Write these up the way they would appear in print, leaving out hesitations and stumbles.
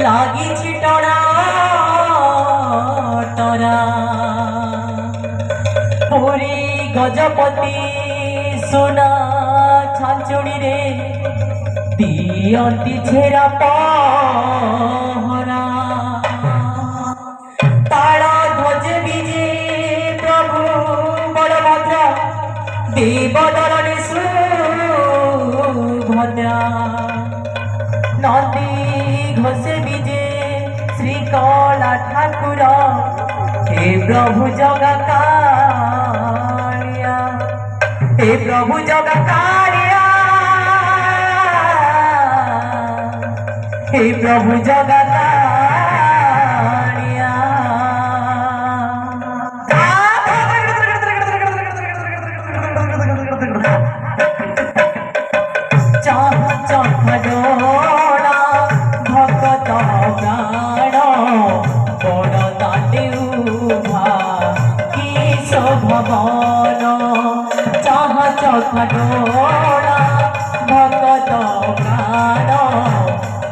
লাগিছি টরা টরা পুরী গজপতি সোনা ছাঞ্চুড়ি রে দিয়ন্তি ছেড়া পহরা তারা ধ্বজে বিজে প্রভু বলভদ্র দেবদলনে সুভদ্রা নদী ঘোষে বিজে শ্রীকলা ঠাকুর হে প্রভু জগা কালিয়া হে প্রভু জগা কালিয়া হে প্রভু জগা কালিয়া চাহ চাহ ডোলা ভকত প্রাণ বড় দাঁড়ে উভা কি শোভবন চাহ চাহ ডোলা ভকত প্রাণ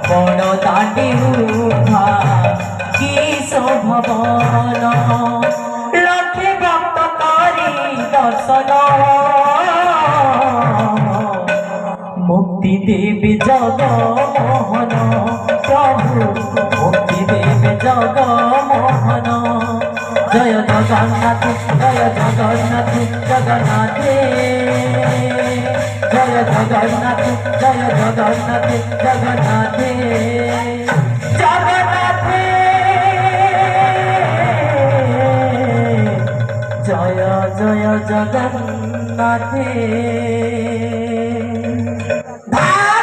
বড় দাঁড়ে উভা কি শোভবন লক্ষে ভক্ত করি দর্শন মুক্তি দেবে জগমোহন প্রভু মুক্তি দেবে জগমোহন জয় জগন্নাথ জয় জগন্নাথ জগন্নাথে জয় জগন্নাথ জয় জগন্নাথ জগন্নাথে জগন্নাথে জয় জয় জগন্নাথে।